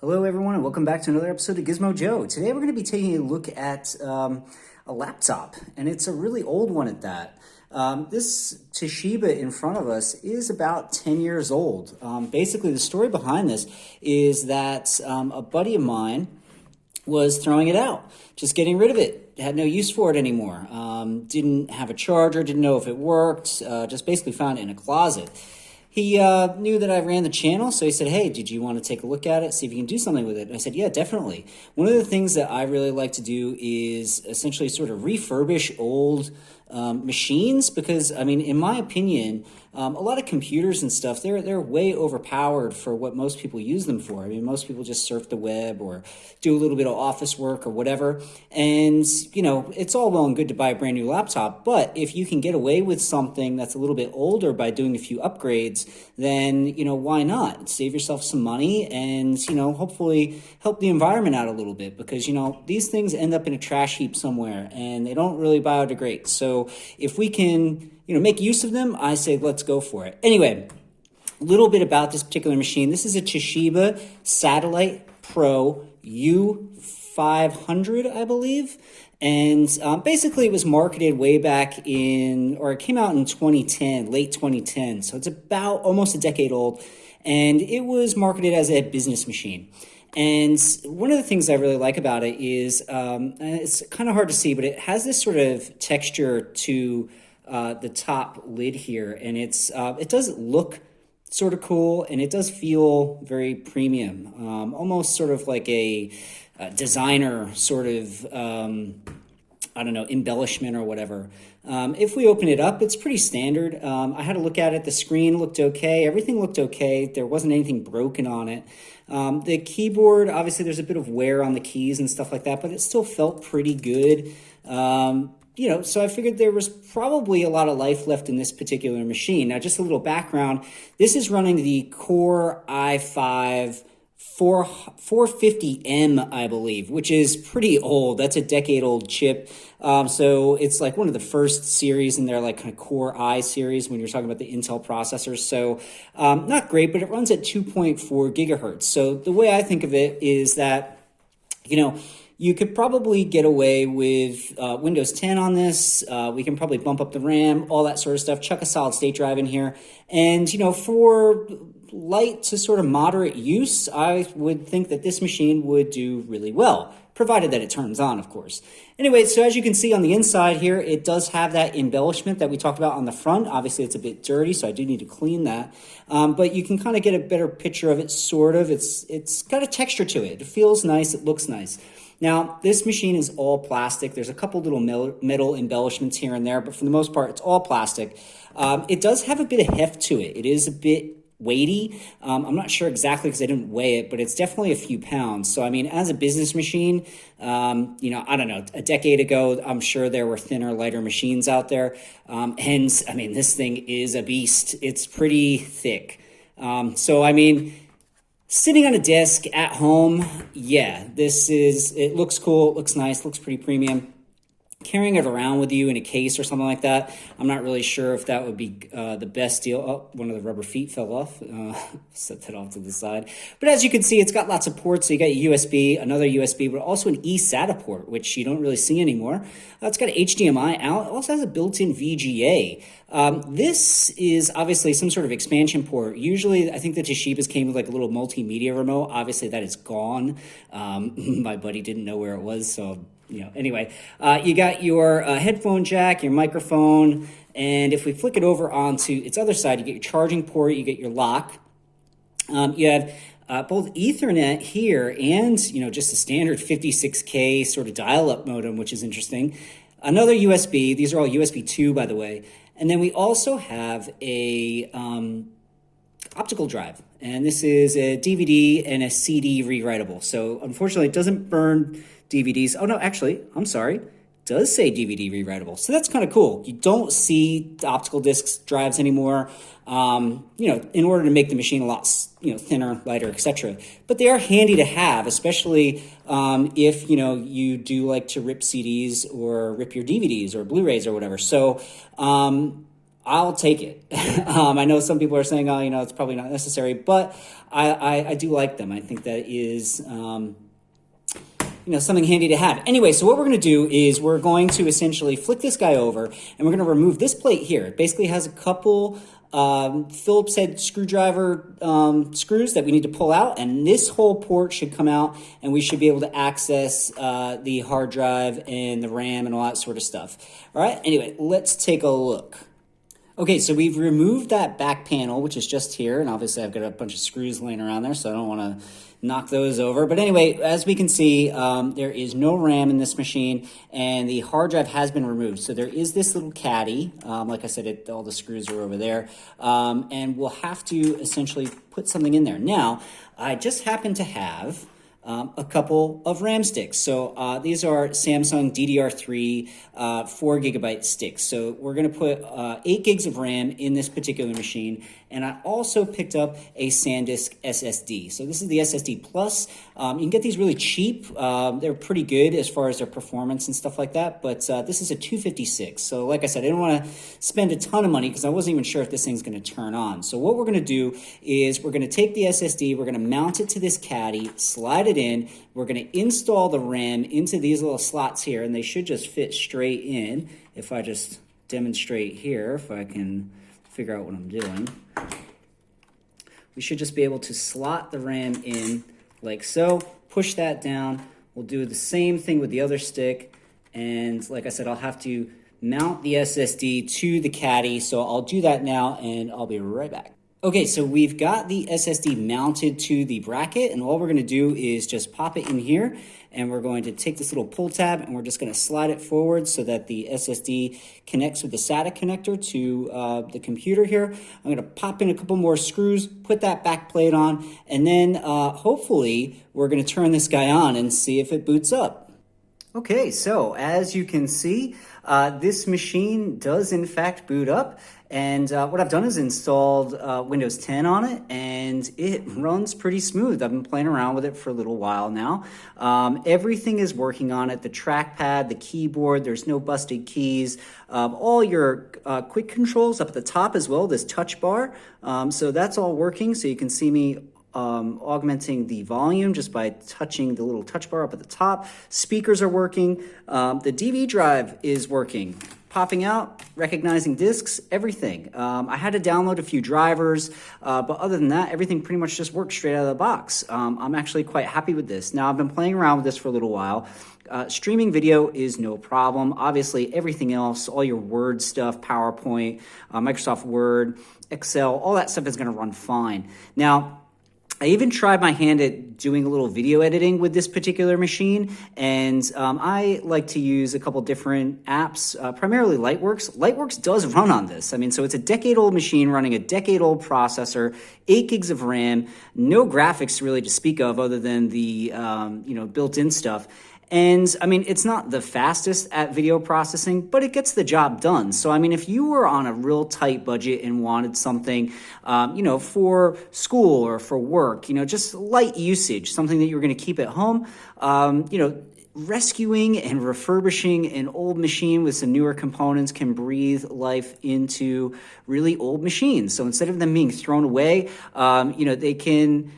Hello, everyone, and welcome back to another episode of Gizmo Joe. Today, we're going to be taking a look at a laptop, and it's a really old one at that. This Toshiba in front of us is about 10 years old. Basically, the story behind this is that a buddy of mine was throwing it out, just getting rid of it. Had no use for it anymore. Didn't have a charger, didn't know if it worked, just basically found it in a closet. He knew that I ran the channel, so he said, hey, did you want to take a look at it, see if you can do something with it? And I said, yeah, definitely. One of the things that I really like to do is essentially sort of refurbish old machines because, I mean, in my opinion, a lot of computers and stuff, they're way overpowered for what most people use them for. I mean, most people just surf the web or do a little bit of office work or whatever. And, you know, it's all well and good to buy a brand new laptop, but if you can get away with something that's a little bit older by doing a few upgrades, then, you know, why not? Save yourself some money and, you know, hopefully help the environment out a little bit because, you know, these things end up in a trash heap somewhere and they don't really biodegrade. So if we can, you know, make use of them, I say let's go for it. Anyway, a little bit about this particular machine. This is a Toshiba Satellite Pro U500, I believe. And basically it was marketed way back in, or it came out in 2010, late 2010. So it's about almost a decade old. And it was marketed as a business machine. And one of the things I really like about it is, it's kind of hard to see, but it has this sort of texture to the top lid here. And it does look sort of cool and it does feel very premium, almost sort of like a designer sort of, I don't know, embellishment or whatever. If we open it up, it's pretty standard. I had to look at it. The screen looked okay. Everything looked okay. There wasn't anything broken on it. The keyboard, obviously there's a bit of wear on the keys and stuff like that, but it still felt pretty good. You know, so I figured there was probably a lot of life left in this particular machine. Now, just a little background. This is running the Core i5 450M, I believe, which is pretty old. That's a decade-old chip. So it's like one of the first series in their like kind of Core i series when you're talking about the Intel processors. So not great, but it runs at 2.4 gigahertz. So the way I think of it is that, you know, you could probably get away with Windows 10 on this. We can probably bump up the RAM, all that sort of stuff, chuck a solid state drive in here. And, you know, for light to sort of moderate use, I would think that this machine would do really well, provided that it turns on, of course. Anyway, so as you can see on the inside here, it does have that embellishment that we talked about on the front. Obviously, it's a bit dirty, so I do need to clean that. But you can kind of get a better picture of it, sort of. It's got a texture to it. It feels nice. It looks nice. Now, this machine is all plastic. There's a couple little metal embellishments here and there, but for the most part, it's all plastic. It does have a bit of heft to it. It is a bit weighty. I'm not sure exactly because I didn't weigh it, but it's definitely a few pounds. So, I mean, as a business machine, you know, I don't know, a decade ago, I'm sure there were thinner, lighter machines out there. Hence, I mean, this thing is a beast. It's pretty thick. So, I mean, sitting on a desk at home, yeah, it looks cool, it looks nice, looks pretty premium. Carrying it around with you in a case or something like that, I'm not really sure if that would be the best deal. Oh, one of the rubber feet fell off. Set that off to the side. But as you can see, it's got lots of ports. So you got a USB, another USB, but also an eSATA port, which you don't really see anymore. It's got an HDMI out. It also has a built-in VGA. This is obviously some sort of expansion port. Usually, I think the Toshibas came with like a little multimedia remote. Obviously, that is gone. My buddy didn't know where it was, so you know, anyway, you got your headphone jack, your microphone, and if we flick it over onto its other side, you get your charging port, you get your lock. You have both Ethernet here and, you know, just a standard 56K sort of dial-up modem, which is interesting. Another USB. These are all USB 2, by the way. And then we also have a optical drive, and this is a DVD and a CD rewritable. So unfortunately, it doesn't burn DVDs. Oh no, actually, I'm sorry. It does say DVD rewritable. So that's kind of cool. You don't see optical disc drives anymore, you know, in order to make the machine a lot, you know, thinner, lighter, etc. But they are handy to have, especially if, you know, you do like to rip CDs or rip your DVDs or Blu-rays or whatever. So I'll take it. I know some people are saying, oh, it's probably not necessary, but I do like them. I think that is, something handy to have. Anyway, so what we're going to do is we're going to essentially flick this guy over, and we're going to remove this plate here. It basically has a couple Phillips head screwdriver screws that we need to pull out, and this whole port should come out, and we should be able to access the hard drive and the RAM and all that sort of stuff. All right, anyway, let's take a look. Okay, so we've removed that back panel, which is just here, and obviously I've got a bunch of screws laying around there, so I don't want to knock those over. But anyway, as we can see, there is no RAM in this machine, and the hard drive has been removed. So there is this little caddy. Like I said, all the screws are over there, and we'll have to essentially put something in there. Now, I just happen to have a couple of RAM sticks. So these are Samsung DDR3 4GB sticks. So we're going to put 8 gigs of RAM in this particular machine. And I also picked up a SanDisk SSD. So this is the SSD Plus. You can get these really cheap. They're pretty good as far as their performance and stuff like that. But this is a 256. So like I said, I didn't want to spend a ton of money because I wasn't even sure if this thing's going to turn on. So what we're going to do is we're going to take the SSD, we're going to mount it to this caddy, slide it in. We're going to install the RAM into these little slots here, and they should just fit straight in. If I just demonstrate here, if I can figure out what I'm doing, we should just be able to slot the RAM in like so, push that down. We'll do the same thing with the other stick, and like I said, I'll have to mount the SSD to the caddy, so I'll do that now and I'll be right back. Okay, so we've got the SSD mounted to the bracket, and all we're going to do is just pop it in here, and we're going to take this little pull tab, and we're just going to slide it forward so that the SSD connects with the SATA connector to the computer here. I'm going to pop in a couple more screws, put that back plate on, and then hopefully we're going to turn this guy on and see if it boots up. Okay, so as you can see, this machine does in fact boot up, and what I've done is installed Windows 10 on it, and it runs pretty smooth. I've been playing around with it for a little while now. Everything is working on it, the trackpad, the keyboard, there's no busted keys, all your quick controls up at the top as well, this touch bar, so that's all working. So you can see me augmenting the volume just by touching the little touch bar up at the top. Speakers are working. The DV drive is working. Popping out, recognizing discs, everything. I had to download a few drivers, but other than that, everything pretty much just works straight out of the box. I'm actually quite happy with this. Now, I've been playing around with this for a little while. Streaming video is no problem. Obviously, everything else, all your Word stuff, PowerPoint, Microsoft Word, Excel, all that stuff is going to run fine. Now, I even tried my hand at doing a little video editing with this particular machine, and I like to use a couple different apps, primarily Lightworks. Lightworks does run on this. I mean, so it's a decade-old machine running a decade-old processor, 8 gigs of RAM, no graphics really to speak of other than the built-in stuff. And I mean, it's not the fastest at video processing, but it gets the job done. So I mean, if you were on a real tight budget and wanted something, for school or for work, just light usage, something that you're going to keep at home, rescuing and refurbishing an old machine with some newer components can breathe life into really old machines. So instead of them being thrown away, they can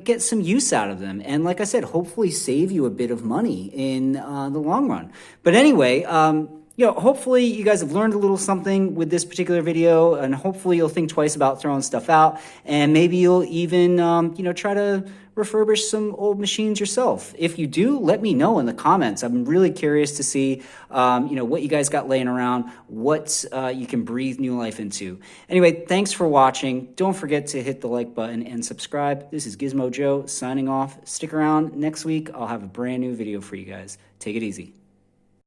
get some use out of them. And like I said, hopefully save you a bit of money in the long run. But anyway, hopefully you guys have learned a little something with this particular video, and hopefully you'll think twice about throwing stuff out, and maybe you'll even, try to refurbish some old machines yourself. If you do, let me know in the comments. I'm really curious to see, what you guys got laying around, what you can breathe new life into. Anyway, thanks for watching. Don't forget to hit the like button and subscribe. This is Gizmo Joe signing off. Stick around. Next week, I'll have a brand new video for you guys. Take it easy.